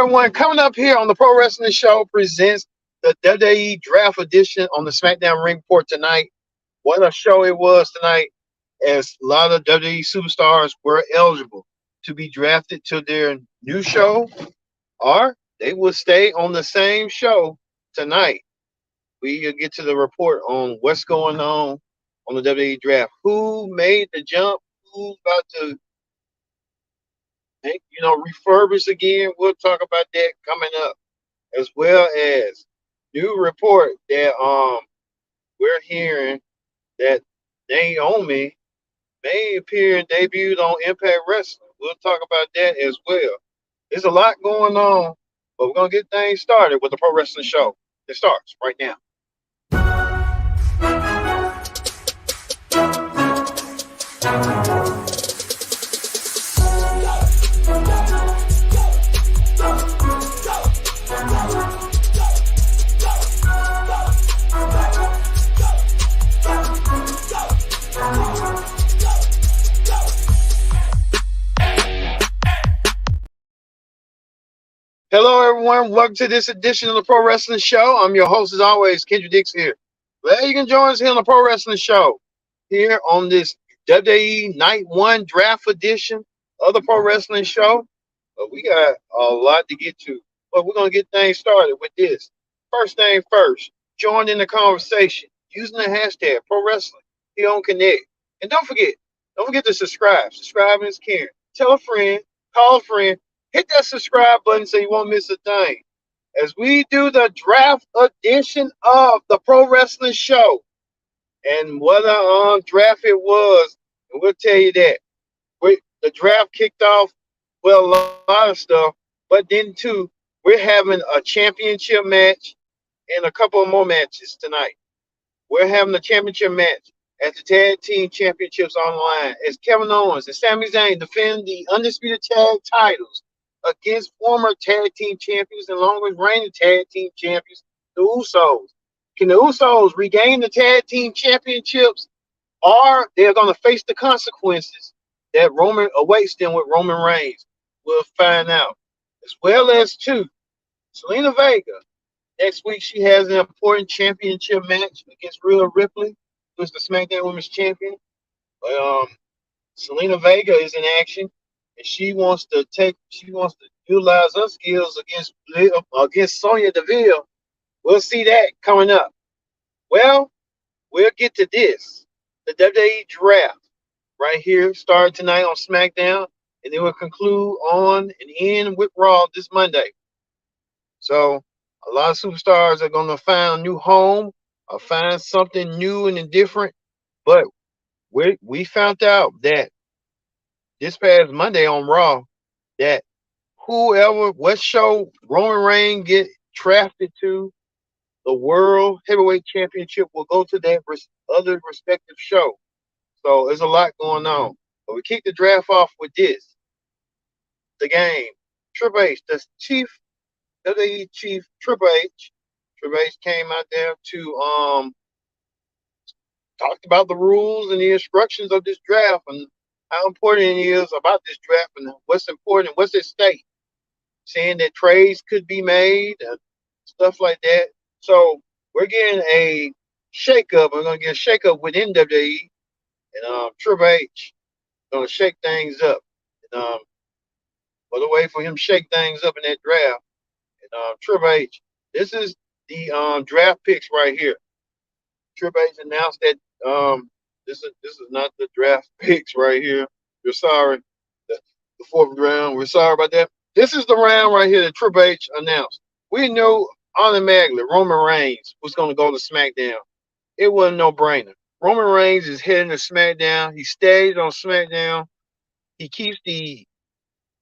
everyone. Coming up here on the Pro Wrestling Show presents the WWE Draft Edition on the SmackDown Ring Report tonight. What a show it was tonight, as a lot of WWE superstars were eligible to be drafted to their new show, or they will stay on the same show tonight. We get to the report on what's going on the WWE Draft. Who made the jump? Who's about to refurbish again? We'll talk about that coming up, as well as new report that we're hearing that Naomi may appear debuted on Impact Wrestling. We'll talk about that as well. There's a lot going on, but we're gonna get things started with the Pro Wrestling Show. It starts right now. Hello, everyone. Welcome to this edition of the Pro Wrestling Show. I'm your host, as always, Kendrick Dix here. Glad you can join us here on the Pro Wrestling Show, here on this WWE Night 1 Draft Edition of the Pro Wrestling Show. But we got a lot to get to, but we're going to get things started with this. First thing first, join in the conversation using the hashtag Pro Wrestling here on Connect. And don't forget to subscribe. Subscribing is caring. Tell a friend, call a friend. Hit that subscribe button so you won't miss a thing as we do the draft edition of the Pro Wrestling Show. And what a draft it was, and we'll tell you that. The draft kicked off with a lot of stuff, but then too, we're having a championship match and a couple of more matches tonight. We're having a championship match at the Tag Team Championships online as Kevin Owens and Sami Zayn defend the Undisputed Tag titles against former tag team champions and longest reigning tag team champions, the Usos. Can the Usos regain the tag team championships, or they're going to face the consequences that Roman awaits them with Roman Reigns? We'll find out. As well as too, Selena Vega. Next week she has an important championship match against Rhea Ripley, who's the SmackDown Women's Champion. Selena Vega is in action. And she wants to utilize her skills against Sonya Deville. We'll see that coming up. Well, we'll get to this. The WWE Draft right here started tonight on SmackDown, and then we'll conclude on and end with Raw this Monday. So a lot of superstars are going to find a new home or find something new and different. But we found out that this past Monday on Raw, that what show Roman Reigns get drafted to, the World Heavyweight Championship will go to that other respective show. So there's a lot going on. But we kick the draft off with this. The game. Triple H, the WWE Chief Triple H. Triple H came out there to talk about the rules and the instructions of this draft and how important it is about this draft and what's important, what's at stake. Saying that trades could be made and stuff like that. So we're getting a shakeup. We're going to get a shakeup within WWE. And Triple H going to shake things up. And what a way for him to shake things up in that draft. And Triple H, this is the draft picks right here. Triple H announced that this is not the draft picks right here. We're sorry. The fourth round. We're sorry about that. This is the round right here that Triple H announced. We knew automatically Roman Reigns was going to go to SmackDown. It wasn't no brainer. Roman Reigns is heading to SmackDown. He stays on SmackDown. He keeps the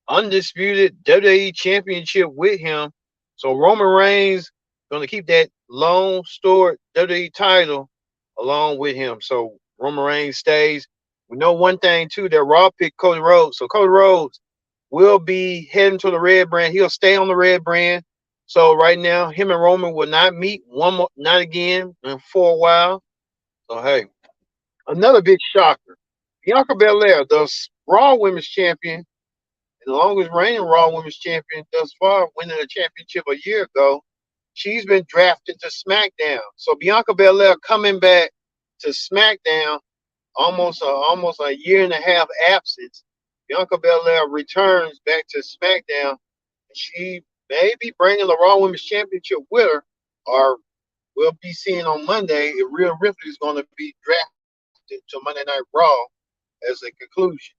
undisputed WWE Championship with him. So Roman Reigns going to keep that long stored WWE title along with him. So Roman Reigns stays. We know one thing too, that Raw picked Cody Rhodes. So Cody Rhodes will be heading to the red brand. He'll stay on the red brand. So right now, him and Roman will not meet not again for a while. So hey, another big shocker. Bianca Belair, the Raw Women's Champion, the longest reigning Raw Women's Champion thus far, winning a championship a year ago. She's been drafted to SmackDown. So Bianca Belair coming back to SmackDown, almost a year and a half absence. Bianca Belair returns back to SmackDown. She may be bringing the Raw Women's Championship with her, or we'll be seeing on Monday if Rhea Ripley is going to be drafted to Monday Night Raw as a conclusion.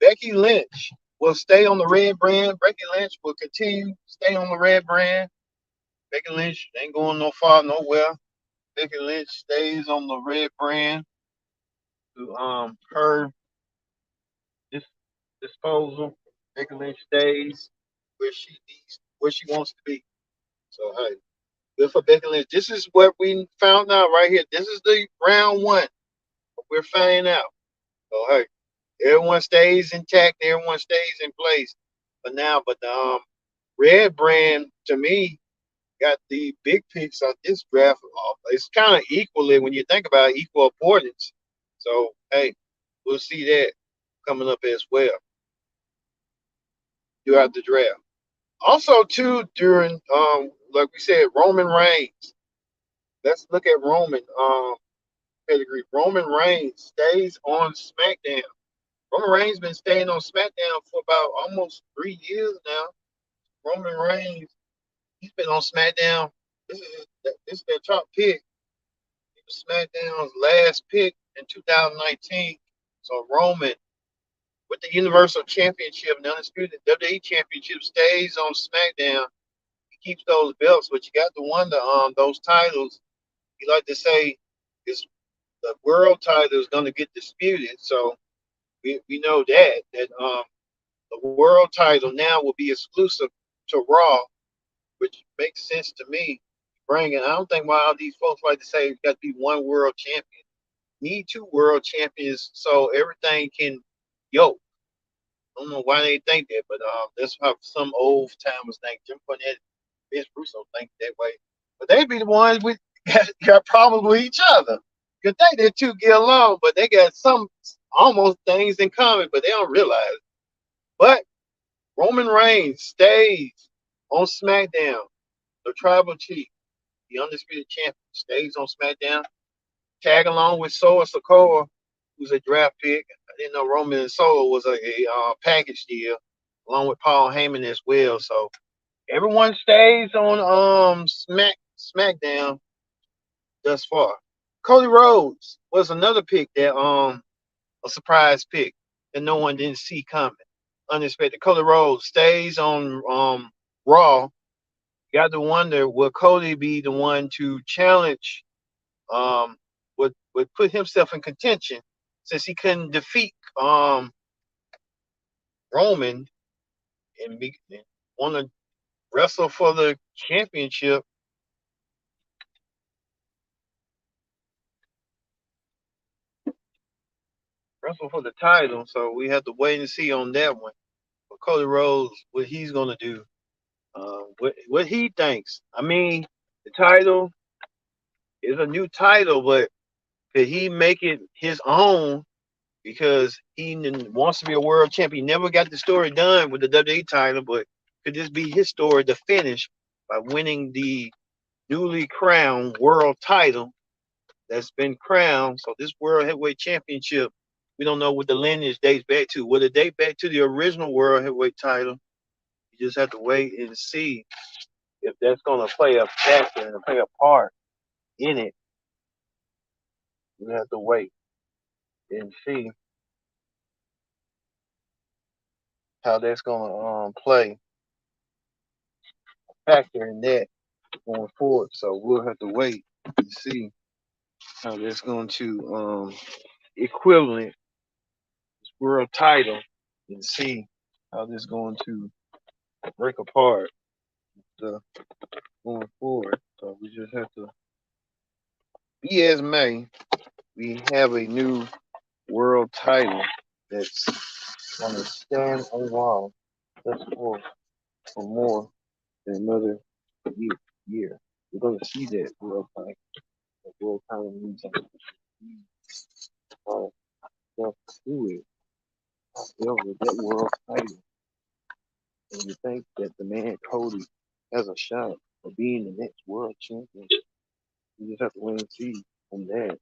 Becky Lynch will stay on the red brand. Becky Lynch will continue to stay on the red brand. Becky Lynch ain't going no far nowhere. Becky Lynch stays on the red brand to her disposal. Becky Lynch stays where she wants to be. So hey, good for Becky Lynch. This is what we found out right here. This is the round one. We're finding out. So hey, everyone stays intact. Everyone stays in place for now. But the red brand to me got the big picks on this draft. It's kind of equally when you think about it, equal importance. So hey, we'll see that coming up as well throughout the draft. Also, too, during like we said, Roman Reigns. Let's look at Roman pedigree. Roman Reigns stays on SmackDown. Roman Reigns been staying on SmackDown for about almost 3 years now. Roman Reigns, he's been on SmackDown. This is their top pick. He was SmackDown's last pick in 2019. So Roman, with the Universal Championship and the Undisputed WWE Championship, stays on SmackDown. He keeps those belts, but you got to wonder those titles. You like to say is the world title is going to get disputed. So we know that the world title now will be exclusive to Raw, which makes sense to me. Bring it. I don't think why all these folks like to say it's got to be one world champion. Need two world champions so everything can yoke. I don't know why they think that, but that's how some old timers think. Jim Cornette, Vince Russo think that way. But they be the ones with got problems with each other. You think they two get along, but they got some almost things in common, but they don't realize it. But Roman Reigns stays on SmackDown. The Tribal Chief, the undisputed champion, stays on SmackDown. Tag along with Solo Sikoa, who's a draft pick. I didn't know Roman and Solo was a package deal, along with Paul Heyman as well. So everyone stays on SmackDown thus far. Cody Rhodes was another pick that a surprise pick that no one didn't see coming. Unexpected. Cody Rhodes stays on Raw. You got to wonder, will Cody be the one to challenge would put himself in contention since he couldn't defeat Roman and want to wrestle for the championship. Wrestle for the title, so we have to wait and see on that one. But Cody Rhodes, what he's gonna do, what he thinks. I mean, the title is a new title, but could he make it his own? Because he wants to be a world champion. He never got the story done with the WWE title, but could this be his story to finish by winning the newly crowned world title that's been crowned? So this world heavyweight championship, we don't know what the lineage dates back to. Will it date back to the original world heavyweight title? You just have to wait and see if that's going to play a factor and play a part in it. We have to wait and see how that's going to play a factor in that going forward. So we'll have to wait and see how that's going to equivalent this world title and see how this going to break apart going forward. So we just have to be as may. We have a new world title that's going to stand on wall just for more than another year. We're going to see that world title. The world title means stuff to it. With that world title. And you think that the man Cody has a shot of being the next world champion. You just have to wait and see on that.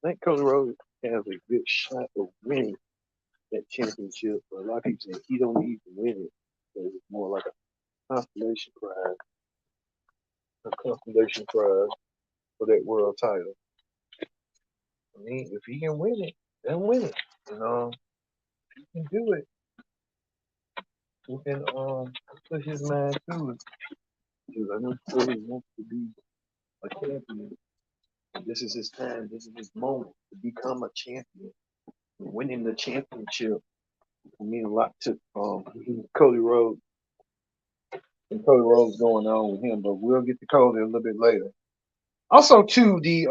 I think Cody Rhodes has a good shot of winning that championship, but a lot of people say he don't need to win it. So it's more like a consolation prize for that world title. I mean, if he can win it, then win it. You know, if he can do it, he can put his mind to it. Because I know Cody wants to be a champion. This is his time. This is his moment to become a champion. Winning the championship will mean a lot to Cody Rhodes. And Cody Rhodes going on with him, but we'll get to Cody a little bit later. Also, too, the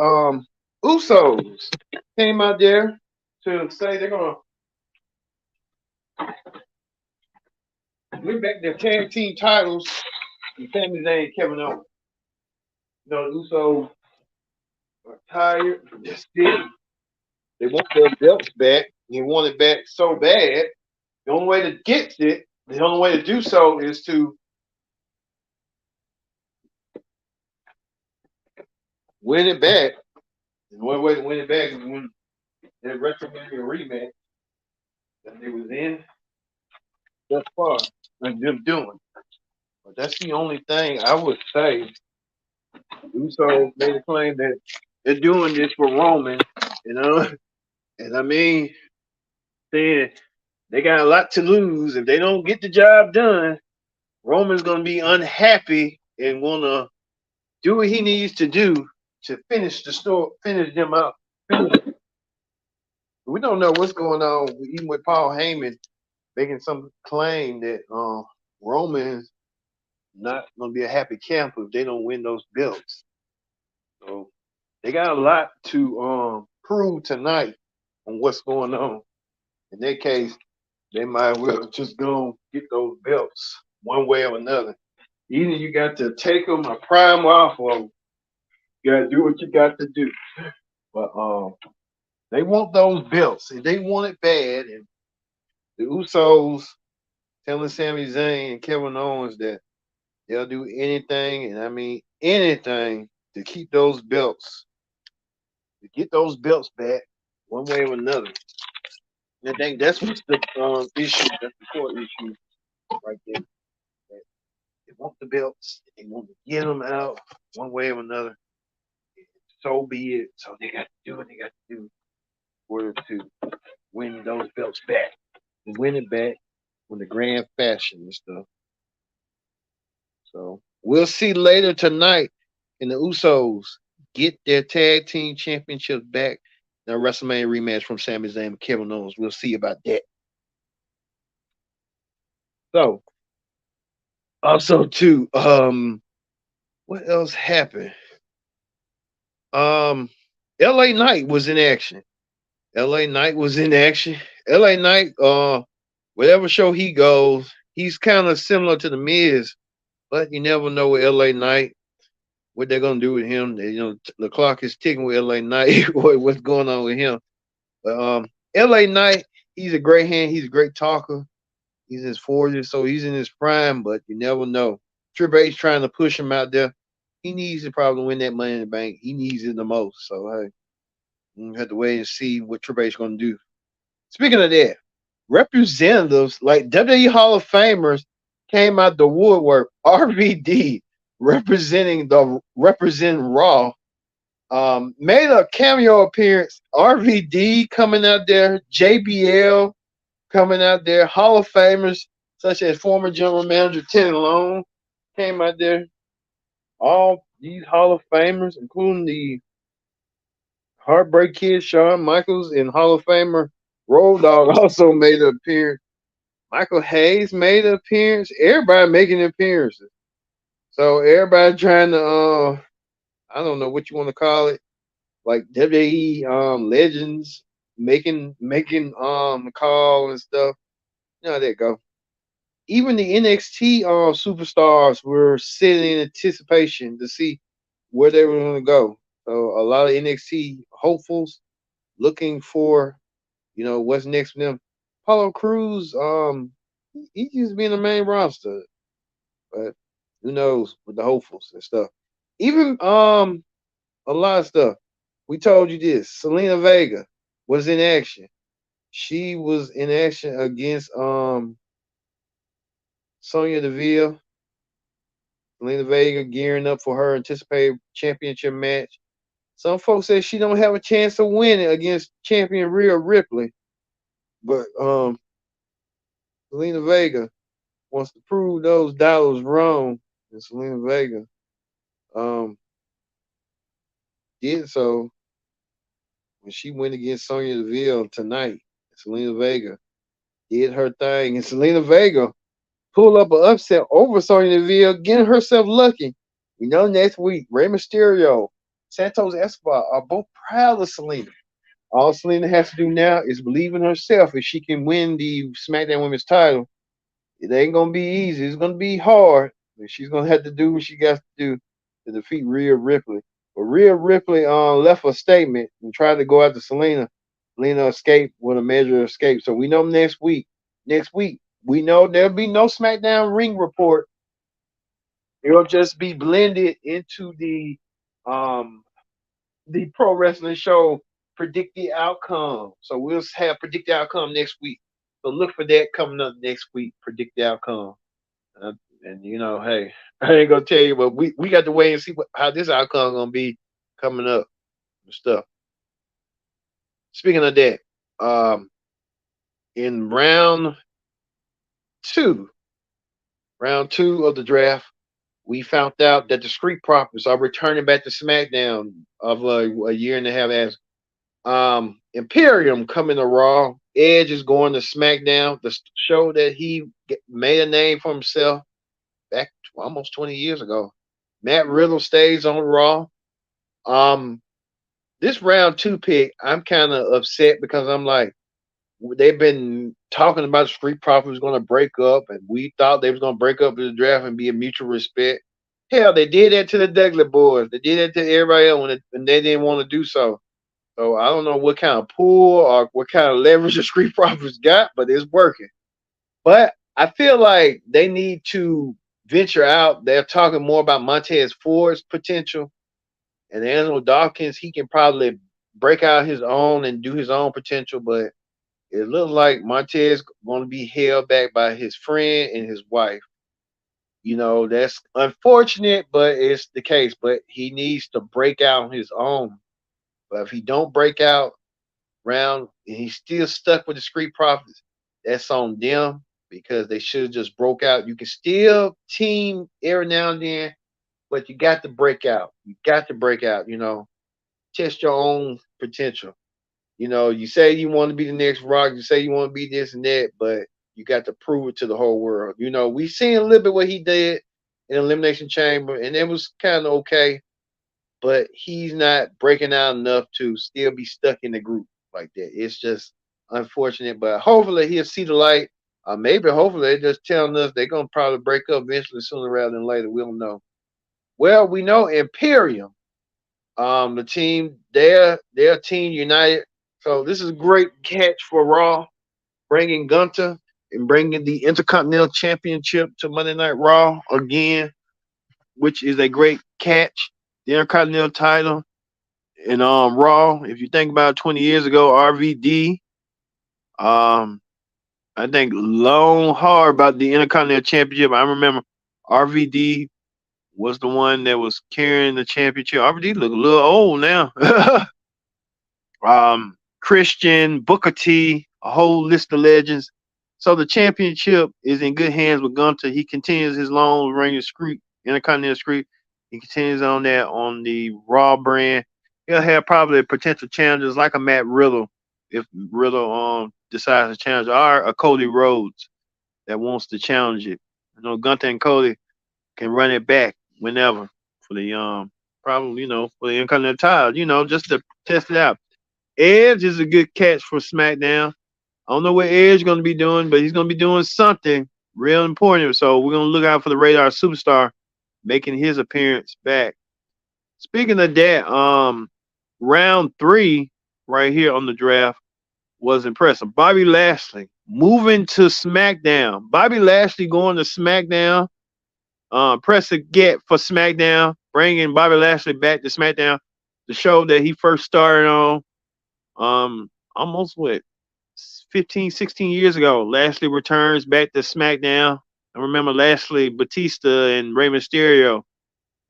Usos came out there to say they're gonna win back their tag team titles. And Sami Zayn and Kevin Owens. You know, the Usos are tired. They're sick. They want their belts back. They want it back so bad. The only way to get it, the only way to do so is to win it back. And one way to win it back is when that WrestleMania rematch that they was in thus far and them doing. But that's the only thing I would say. Uso made a claim that they're doing this for Roman, you know, and I mean, saying they got a lot to lose if they don't get the job done. Roman's gonna be unhappy and wanna do what he needs to do to finish the story, finish them out. We don't know what's going on, even with Paul Heyman making some claim that Roman's not going to be a happy camper if they don't win those belts. So they got a lot to prove tonight on what's going on. In that case, they might well just go get those belts one way or another. Either you got to take them or pry them off, or you got to do what you got to do. But they want those belts, and they want it bad. And the Usos telling Sami Zayn and Kevin Owens that they'll do anything, and I mean anything, to keep those belts, to get those belts back one way or another. And I think that's what's the issue. That's the core issue right there. That they want the belts, they want to get them out one way or another. So be it. So they got to do what they got to do in order to win those belts back and win it back with the grand fashion and stuff. So we'll see later tonight in the Usos get their tag team championships back in a WrestleMania rematch from Sami Zayn and Kevin Owens. We'll see about that. So also too, what else happened? LA Knight was in action. LA Knight was in action. LA Knight, whatever show he goes, he's kind of similar to the Miz, but you never know with LA Knight what they're gonna do with him. The clock is ticking with LA Knight. What's going on with him? But LA Knight, he's a great hand. He's a great talker. He's in his 40s, so he's in his prime. But you never know. Triple H trying to push him out there. He needs to probably win that Money in the Bank. He needs it the most. So hey, we have to wait and see what Triple H is gonna do. Speaking of that, representatives like WWE Hall of Famers came out the woodwork. RVD representing Raw, made a cameo appearance. RVD coming out there, JBL coming out there, Hall of Famers such as former General Manager Teddy Long came out there. All these Hall of Famers, including the Heartbreak Kid Shawn Michaels and Hall of Famer Road Dogg also made an appearance. Michael Hayes made an appearance. Everybody making appearances. So everybody trying to I don't know what you want to call it, like WWE legends making the call and stuff. You know how that go. Even the NXT superstars were sitting in anticipation to see where they were going to go. So a lot of NXT hopefuls looking for, what's next for them. Apollo Crews He used to be in the main roster, but who knows with the hopefuls and stuff. Even a lot of stuff. We told you this. Selena Vega was in action. She was in action against Sonya Deville. Selena Vega gearing up for her anticipated championship match. Some folks say she don't have a chance of winning against champion Rhea Ripley, but Selena Vega wants to prove those dollars wrong, and Selena Vega um did so when she went against Sonya Deville tonight. Selena Vega did her thing, and Selena Vega pulled up an upset over Sonya Deville, getting herself lucky. We know next week Rey Mysterio, Santos Escobar are both proud of Selena. All Selena has to do now is believe in herself. If she can win the SmackDown Women's title, it ain't gonna be easy. It's gonna be hard. But she's gonna have to do what she got to do to defeat Rhea Ripley. But Rhea Ripley left a statement and tried to go after Selena. Selena escaped with a measure of escape. So we know next week. Next week, we know there'll be no SmackDown ring report. It'll just be blended into the pro wrestling show predict the outcome. So we'll have predict the outcome next week. So look for that coming up next week. Predict the outcome. And hey, I ain't gonna tell you, but we got to wait and see how this outcome gonna be coming up and stuff. Speaking of that, in two, round two of the draft, we found out that the Street Profits are returning back to SmackDown of a year and a half as Imperium coming to Raw. Edge is going to SmackDown, the show that he made a name for himself back almost 20 years ago. Matt Riddle stays on Raw. Um, this round two pick, I'm kind of upset because I'm like, they've been talking about Street Profits was going to break up, and we thought they was going to break up in the draft and be a mutual respect. Hell, they did that to the Dudley boys. They did that to everybody else when they didn't want to do so. So I don't know what kind of pull or what kind of leverage the Street Profits got, but it's working. But I feel like they need to venture out. They're talking more about Montez Ford's potential, and Angelo Dawkins. He can probably break out his own and do his own potential, but it looks like Montez going to be held back by his friend and his wife. That's unfortunate, but it's the case. But he needs to break out on his own. But if he don't break out round and he's still stuck with the Street Profits, that's on them because they should have just broke out. You can still team every now and then, but you got to break out. You got to break out, test your own potential. You say you want to be the next Rock, you say you want to be this and that, but you got to prove it to the whole world. We seen a little bit what he did in Elimination Chamber, and it was kind of okay, but he's not breaking out enough to still be stuck in the group like that. It's just unfortunate, but hopefully he'll see the light. Maybe hopefully they're just telling us they're gonna probably break up eventually sooner rather than later. We don't know. Well, we know Imperium, the team, they're team united. So this is a great catch for Raw, bringing Gunther and bringing the Intercontinental Championship to Monday Night Raw again, which is a great catch. The Intercontinental title in Raw. If you think about 20 years ago, RVD, um, I think long hard about the Intercontinental Championship. I remember RVD was the one that was carrying the championship. RVD look a little old now. Christian, Booker T, a whole list of legends. So the championship is in good hands with Gunther. He continues his long reigning streak, Intercontinental streak. He continues on that on the Raw brand. He'll have probably potential challengers like a Matt Riddle if Riddle decides to challenge, or a Cody Rhodes that wants to challenge it. Gunther and Cody can run it back whenever for the probably for the Intercontinental title, just to test it out. Edge is a good catch for SmackDown. I don't know what Edge is going to be doing, but he's going to be doing something real important. So we're going to look out for the Radar Superstar making his appearance back. Speaking of that, round three right here on the draft was impressive. Bobby Lashley moving to SmackDown. Bobby Lashley going to SmackDown. Press a get for SmackDown, bringing Bobby Lashley back to SmackDown, the show that he first started on. Almost what 15, 16 years ago. Lashley returns back to SmackDown. I remember Lashley, Batista, and Rey Mysterio.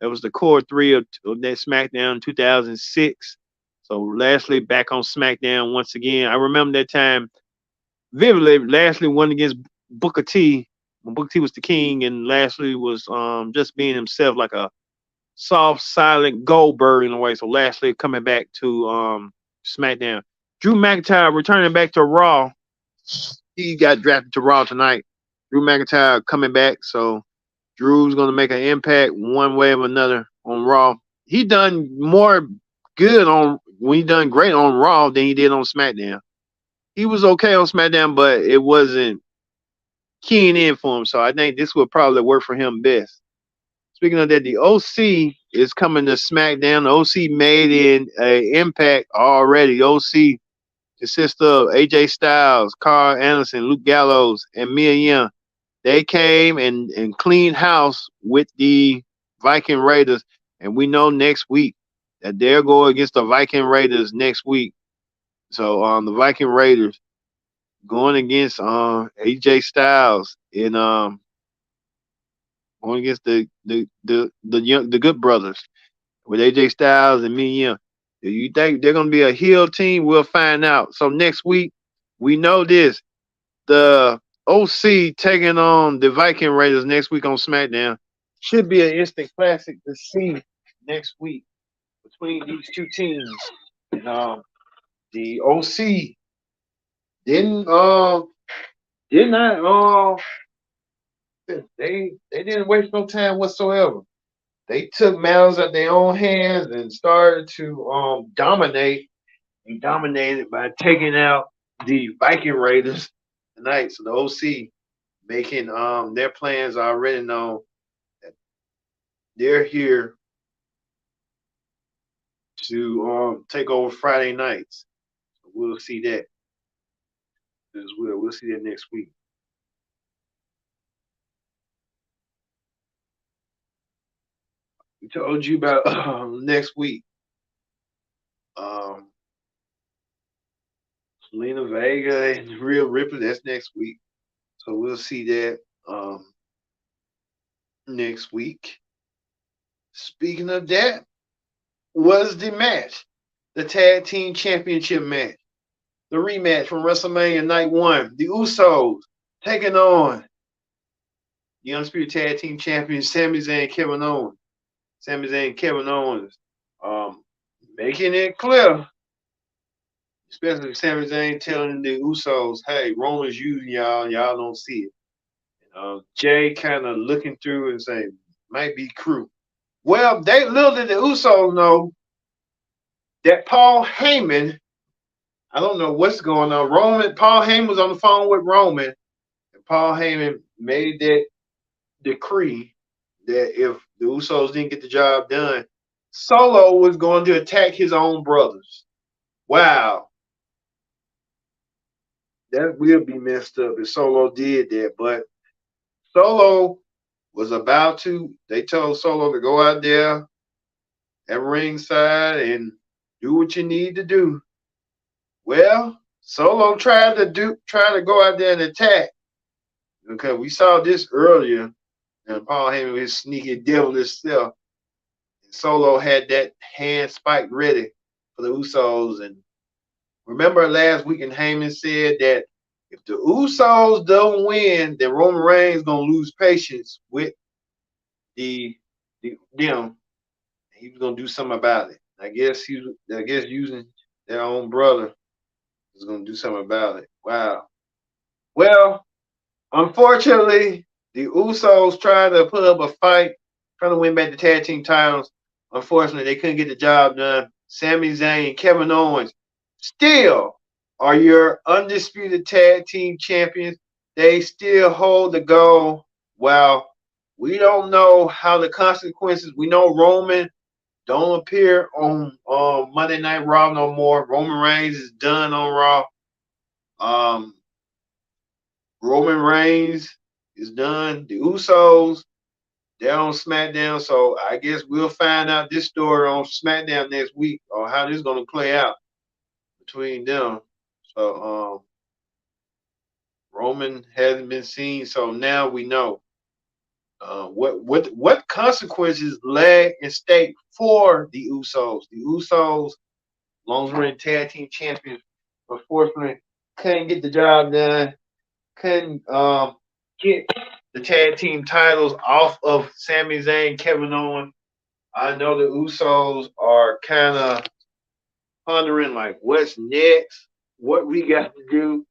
That was the core three of that SmackDown in 2006. So Lashley back on SmackDown once again. I remember that time vividly. Lashley won against Booker T when Booker T was the king, and Lashley was just being himself, like a soft, silent Goldberg in a way. So Lashley coming back to SmackDown. Drew McIntyre returning back to Raw. He got drafted to Raw tonight. Drew McIntyre coming back, so Drew's gonna make an impact one way or another on Raw. He done more good on when he done great on Raw than he did on SmackDown. He was okay on SmackDown, but it wasn't keying in for him. So I think this would probably work for him best. Speaking of that, the OC is coming to SmackDown. The OC made an impact already. The OC consists of AJ Styles, Carl Anderson, Luke Gallows, and Mia Yim. They came and cleaned house with the Viking Raiders, and we know next week that they'll go against the Viking Raiders next week. So the Viking Raiders going against AJ Styles and going against the Good Brothers with AJ Styles and Mia Yim. Do you think they're gonna be a heel team? We'll find out. So next week, we know this. The OC taking on the Viking Raiders next week on SmackDown. Should be an instant classic to see next week between these two teams. And the OC did not they didn't waste no time whatsoever. They took matters at their own hands and started to dominate and dominated by taking out the Viking Raiders tonight. So the OC making their plans already known that they're here to take over Friday nights. So we'll see that as well. We'll see that next week. We told you about next week. Um, Selena Vega and Rhea Ripley. That's next week. So we'll see that next week. Speaking of that, was the match, the tag team championship match, the rematch from WrestleMania Night 1. The Usos taking on the Undisputed Tag Team Champions Sami Zayn and Kevin Owens. Sami Zayn and Kevin Owens making it clear, especially Sami Zayn telling the Usos, hey, Roman's using y'all don't see it. Jay kind of looking through and saying, might be crew. Well, they little did the Usos know that Paul Heyman, I don't know what's going on. Paul Heyman was on the phone with Roman, and Paul Heyman made that decree that if the Usos didn't get the job done, Solo was going to attack his own brothers. Wow. That will be messed up if Solo did that. But Solo was about to, they told Solo to go out there at ringside and do what you need to do. Well, Solo tried to go out there and attack. Okay, we saw this earlier, and Paul Heyman with his sneaky devilish self. And Solo had that hand spike ready for the Usos. And remember last week, and Heyman said that if the Usos don't win, then Roman Reigns gonna lose patience with them. He was gonna do something about it. I guess using their own brother is gonna do something about it. Wow. Well, unfortunately, the Usos tried to put up a fight, trying to win back the tag team titles. Unfortunately, they couldn't get the job done. Sami Zayn and Kevin Owens still are your undisputed tag team champions. They still hold the gold. Well, we don't know how the consequences. We know Roman don't appear on Monday Night Raw no more. Roman Reigns is done on Raw. Roman Reigns is done. The Usos, they're on SmackDown. So I guess we'll find out this story on SmackDown next week on how this is going to play out between them. So Roman hasn't been seen. So now we know what consequences lay in stake for the Usos. The Usos, long running tag team champions, unfortunately couldn't get the job done. Couldn't get the tag team titles off of Sami Zayn, Kevin Owens. I know the Usos are kind of pondering like what's next, what we got to do,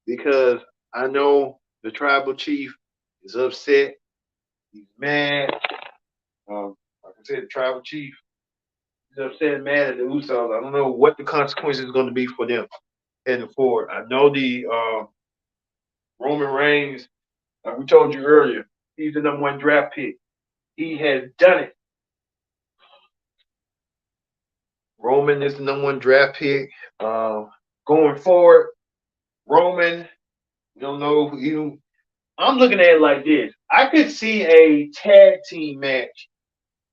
because I know the tribal chief is upset. He's mad. Like I said, the tribal chief is upset and mad at the Usos. I don't know what the consequences are going to be for them heading forward. I know the Roman Reigns, like we told you earlier, he's the number one draft pick. He has done it. Roman is the number one draft pick. Going forward, Roman, we don't know who. I'm looking at it like this. I could see a tag team match.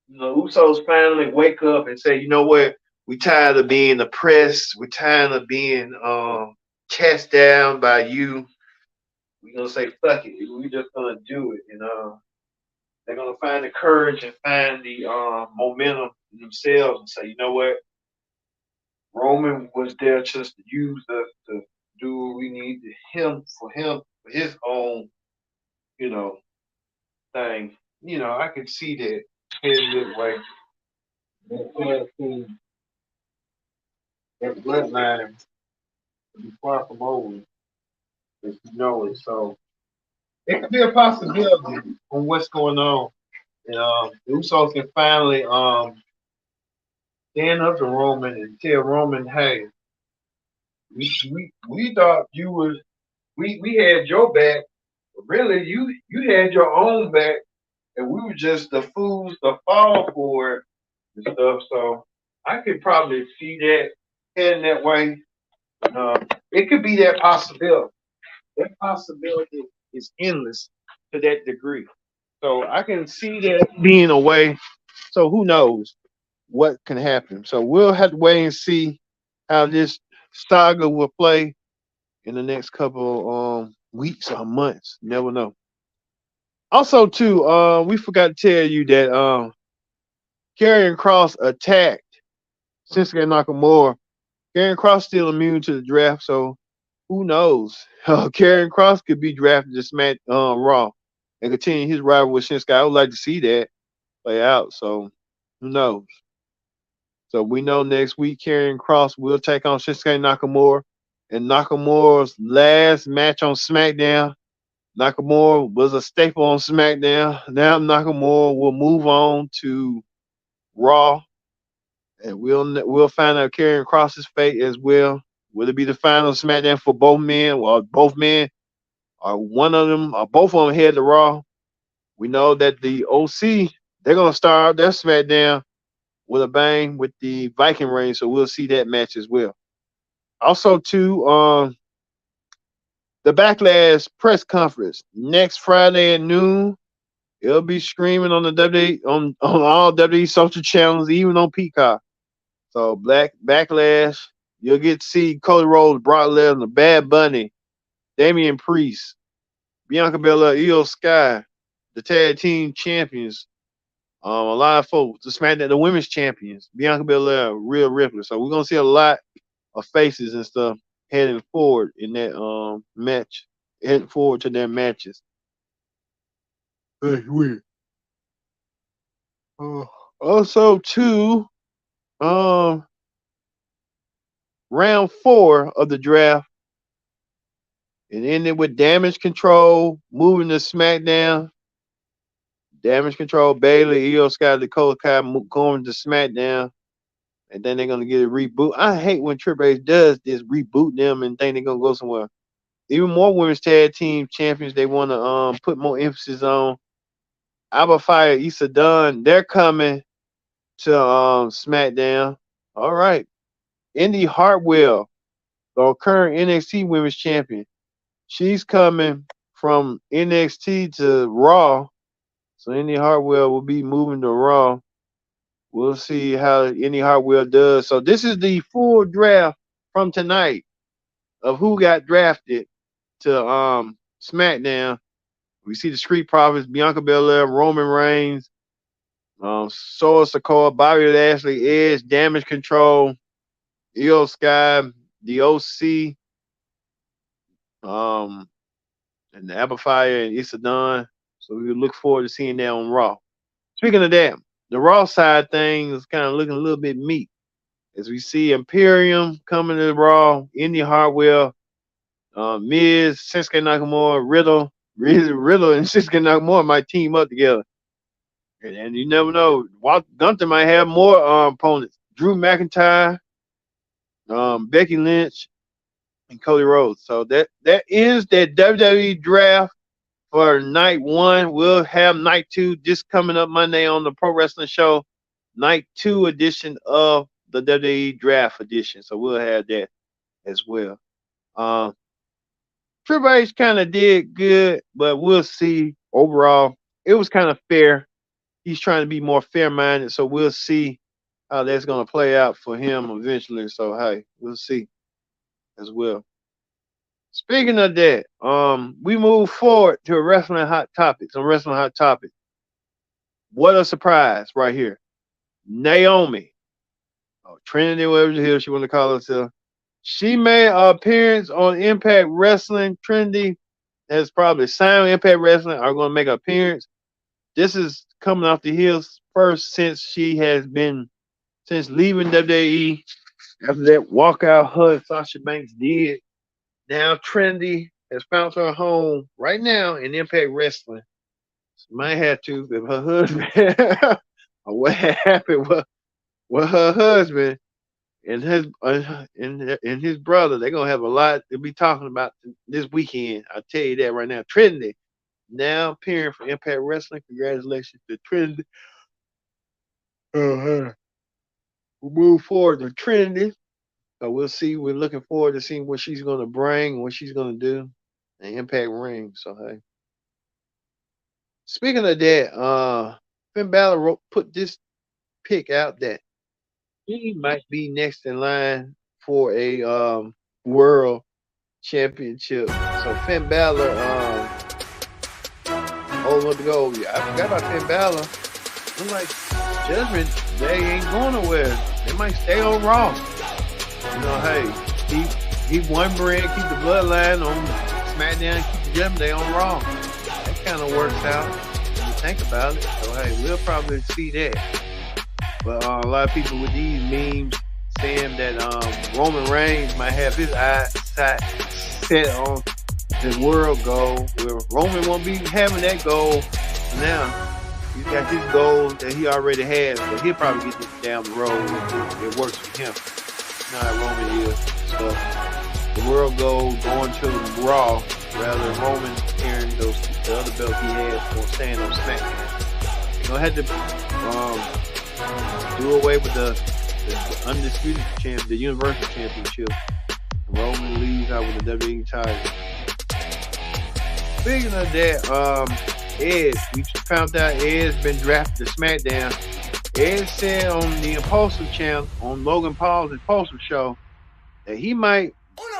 You know, Usos finally wake up and say, you know what? We tired of being oppressed. We're tired of being cast down by you. We're gonna say fuck it. We just gonna do it. And they're gonna find the courage and find the momentum in themselves and say, you know what? Roman was there just to use us to do what we need to him for his own, you know, thing. You know, I can see that heading that way. That bloodline to be far from over, if you know it. So it could be a possibility on what's going on. And the Usos can finally stand up to Roman and tell Roman, hey, we thought you was we had your back, but really you had your own back, and we were just the fools to fall for it and stuff. So I could probably see that heading that way. It could be that possibility. That possibility is endless to that degree. So I can see that being a way. So who knows what can happen? So we'll have to wait and see how this saga will play in the next couple weeks or months. Never know. Also, too, we forgot to tell you that Karrion Cross attacked Shinsuke Nakamura. Karrion Cross still immune to the draft, so who knows? Karrion Cross could be drafted to Smack Raw and continue his rivalry with Shinsuke. I would like to see that play out. So who knows? So we know next week Karrion Cross will take on Shinsuke Nakamura. And Nakamura's last match on SmackDown, Nakamura was a staple on SmackDown. Now Nakamura will move on to Raw, and we'll find out Karrion Cross's fate as well. Will it be the final SmackDown for both men, or both men, or one of them, or both of them head to Raw? We know that the OC, they're gonna start their SmackDown with a bang with the Viking reign, so we'll see that match as well. Also, too, the Backlash press conference next Friday at noon. It'll be streaming on the on all WWE social channels, even on Peacock. So Backlash, you'll get to see Cody Rhodes, Brock Lesnar, Bad Bunny, Damian Priest, Bianca Belair, Io Sky, the tag team champions. A lot of folks, the women's champions, Bianca Belair, Rhea Ripley. So we're gonna see a lot of faces and stuff heading forward in that match, heading forward to their matches. Weird. Also, too, um, round 4 of the draft, it ended with Damage Control moving to SmackDown. Damage Control, Bailey, Io Sky, Dakota Kai going to SmackDown, and then they're gonna get a reboot. I hate when Triple H does this, reboot them and think they're gonna go somewhere. Even more women's tag team champions they want to put more emphasis on. Alba Fire, Issa Dunn, they're coming to SmackDown. All right. Indy Hartwell, the current NXT Women's Champion, she's coming from NXT to Raw. So Indy Hartwell will be moving to Raw. We'll see how Indy Hartwell does. So this is the full draft from tonight of who got drafted to SmackDown. We see the Street Profits, Bianca Belair, Roman Reigns, Solo Sikoa, Bobby Lashley, Edge, Damage Control, Io Sky, the OC, and the Amplifier and Issa Dawn. So we look forward to seeing that on Raw. Speaking of that, the Raw side thing is kind of looking a little bit meat. As we see Imperium coming to Raw, Indy Hartwell, Miz, Shinsuke Nakamura, Riddle and Shinsuke Nakamura might team up together. And you never know. Gunther might have more opponents. Drew McIntyre, Becky Lynch, and Cody Rhodes. So that is that WWE draft for night 1. We'll have night 2 just coming up Monday on the Pro Wrestling Show. Night 2 edition of the WWE draft edition. So we'll have that as well. Triple H kind of did good, but we'll see. Overall, it was kind of fair. He's trying to be more fair-minded, so we'll see how that's going to play out for him eventually. So, hey, we'll see as well. Speaking of that, we move forward to Wrestling Hot Topics. On Wrestling Hot Topics, what a surprise right here. Naomi, Trinity, whatever the hell she want to call herself, she made an appearance on Impact Wrestling. Trinity has probably signed Impact Wrestling, are going to make an appearance. This is coming off the heels first since leaving WWE after that walkout hug Sasha Banks did. Now Trinity has found her home right now in Impact Wrestling. She might have to if her husband or what happened with her husband and his brother. They're gonna have a lot to be talking about this weekend. I'll tell you that right now. Trinity now appearing for Impact Wrestling. Congratulations to Trinity. We'll move forward to Trinity. So we'll see. We're looking forward to seeing what she's going to bring, what she's going to do, and Impact Ring. So, hey. Speaking of that, Finn Balor put this pick out that he might be next in line for a world championship. So Finn Balor, to go. Yeah, I forgot about Finn Balor. I'm like, Judgment, they ain't going nowhere. They might stay on Raw. You know, hey, keep one brand, keep the bloodline on SmackDown, keep the Judgment Day on Raw. That kind of works out when you think about it. So, hey, we'll probably see that. But a lot of people with these memes saying that Roman Reigns might have his eyes set on his world goal, where Roman won't be having that goal now. He's got his goal that he already has, but he'll probably get this down the road if it works for him. Not Roman is. So the world goal going to Raw rather than Roman carrying the other belts he has for staying on SmackDown. They're gonna have to do away with the undisputed champ, the Universal Championship. Roman leaves out with the WWE title. Speaking of that, Edge, we found out Edge's been drafted to SmackDown. Edge said on the Impulsive channel, on Logan Paul's Impulsive show, that he might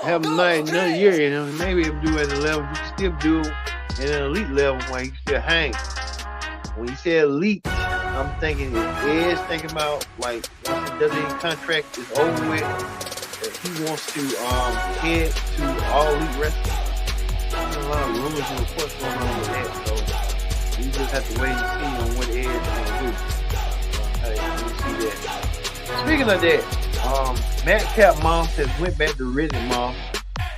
have another year in him. Maybe he'll do it at a level. He can still do it at an elite level while he still hang. When he said elite, I'm thinking, is Edge thinking about, like, once the WWE contract is over with, that he wants to head to all elite wrestling? There's a lot of rumors and reports going on with that, so we just have to wait and see on what Edge is going to do. We'll see that. Speaking of that, Madcap Moss has went back to Riddick Moss.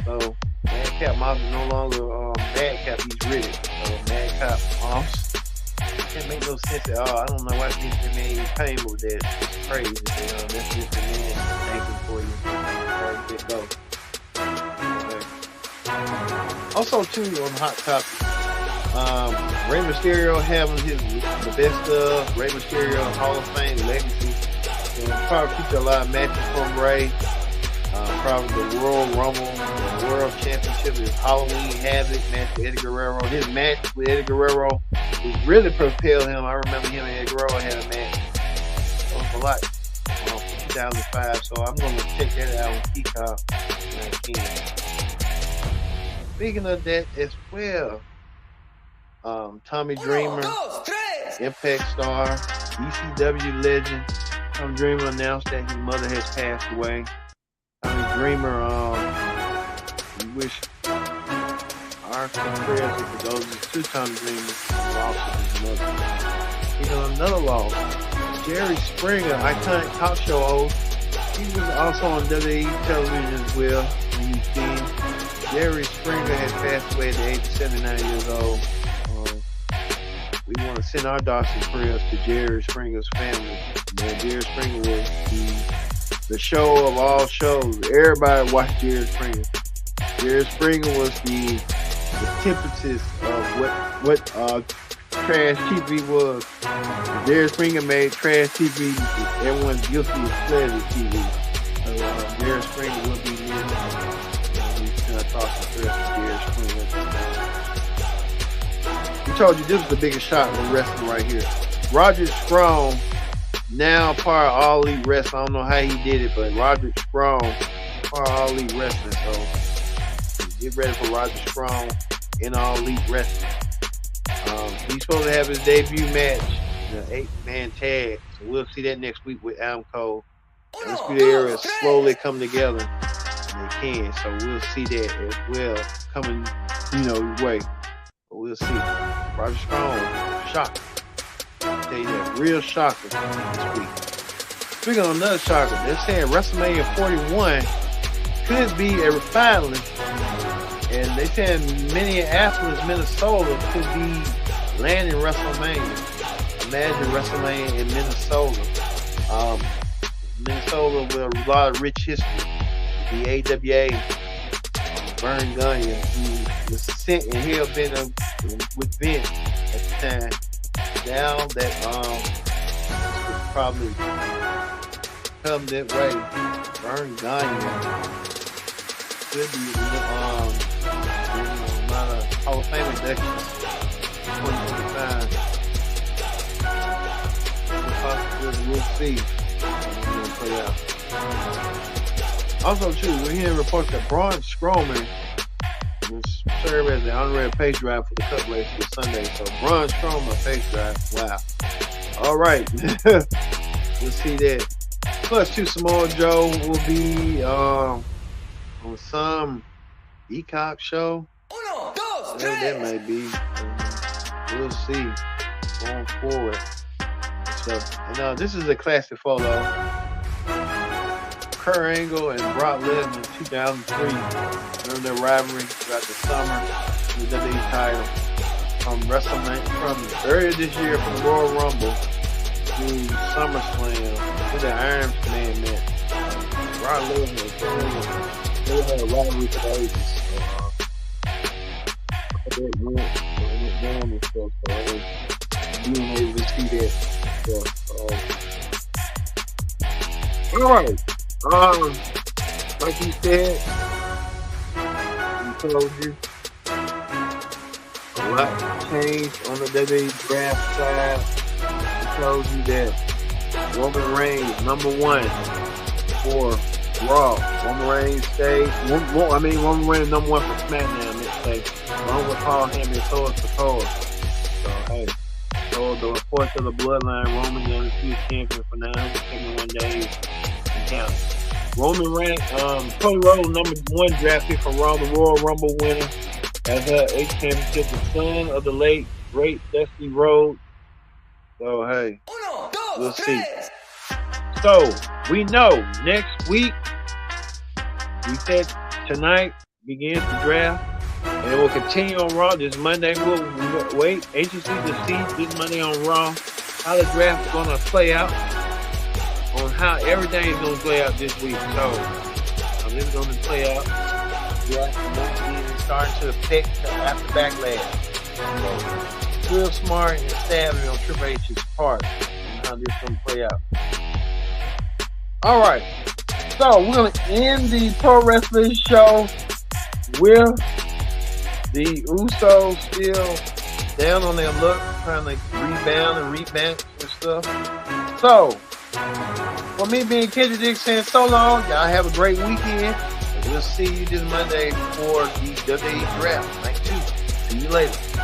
So Madcap Moss is no longer Madcap, he's Riddick. So Madcap Moss can't make no sense at all. I don't know why people made pain with that. It's crazy. That's just the man thanking for you. Get go. Also, too, on Hot Topic, Rey Mysterio having the best of Rey Mysterio Hall of Fame legacy. And probably feature a lot of matches from Rey. Probably the World Rumble, the World Championship is Halloween Havoc match with Eddie Guerrero. His match with Eddie Guerrero really propelled him. I remember him and Eddie Guerrero had a match. That was a lot. 2005. So I'm going to check that out on Peacock when I can. Speaking of that as well, Tommy Dreamer, Impact star, ECW legend. Tommy Dreamer announced that his mother has passed away. Tommy Dreamer, we wish our prayers for those two Tommy Dreamers lost his mother. Another loss, Jerry Springer, iconic talk show host. He was also on WWE television as well. When you see Jerry Springer has passed away at the age of 79 years old. We want to send our thoughts and prayers to Jerry Springer's family. Jerry Springer was the show of all shows. Everybody watched Jerry Springer. Jerry Springer was the antithesis of what trash TV was. Jerry Springer made trash TV. Everyone's guilty of pleasure TV. So Jerry Springer will be missed. We send our thoughts and prayers to Jerry Springer. We told you this was the biggest shot in wrestling right here. Roger Strong, now part of All Elite Wrestling. I don't know how he did it, but Roger Strong, part of All Elite Wrestling. So get ready for Roger Strong in All Elite Wrestling. He's supposed to have his debut match, the 8-man tag. So we'll see that next week with Adam Cole. This area is slowly coming together. And they can. So we'll see that as well coming, way. But we'll see. Roger Strong, shocker. I'll tell you that, real shocker this week. Speaking of another shocker, they're saying WrestleMania 41 could be a refiling. And they said Minneapolis, Minnesota could be landing WrestleMania. Imagine WrestleMania in Minnesota. Minnesota with a lot of rich history. The AWA, Vern Gagne, who was sent and he had been with Vince at the time. Now that probably come that way, Vern Gagne could be a lot of Hall of Fame inductions 2025. We'll see. Play out. Also, too, we're hearing reports that Braun Strowman will serve as the honorary pace driver for the Cup race this Sunday. So, Braun Strowman pace drive. Wow. All right. We'll see that. Plus, too, Samoa Joe will be on some Peacock show. Whatever that may be. We'll see going forward. So, and this is a classic photo. Kurt Angle and Brock Lesnar in 2003. Remember their rivalry throughout the summer with the WWE title. From WrestleMania, from earlier this year from the Royal Rumble to SummerSlam to the Iron Man match. Brock Lesnar and Kurt Angle, they had a rivalry for the ages. That went down and stuff. So being able to see that stuff. All right. Like he said, he told you a lot changed on the WWEDraft side. He told you that Roman Reigns #1 for Raw. Roman Reigns stayed. Roman Reigns #1 for SmackDown. Let's say along with Paul Heyman, toes to toes. So hey, so the force of the bloodline, Roman going to be champion for 971 days. Count. Roman Reigns, Cody Rhodes, #1 draft pick from Raw, the Royal Rumble winner, has her 8th championship, the son of the late great Dusty Rhodes. So hey, we'll see. So we know next week, we said tonight begins the draft, and it will continue on Raw this Monday. We'll wait anxiously to see this Monday on Raw how the draft is going to play out. On how everything is going to play out this week. So, this is going to play out. Yeah, starting to affect after backlash. So, real smart and savvy on Triple H's part and how this is going to play out. All right. So we're gonna end the pro wrestling show with the Usos still down on their luck, trying to rebound and revamp and stuff. So, for me being Kendrick Dick saying so long, y'all have a great weekend. And we'll see you this Monday for the WWE Draft Night 2. See you later.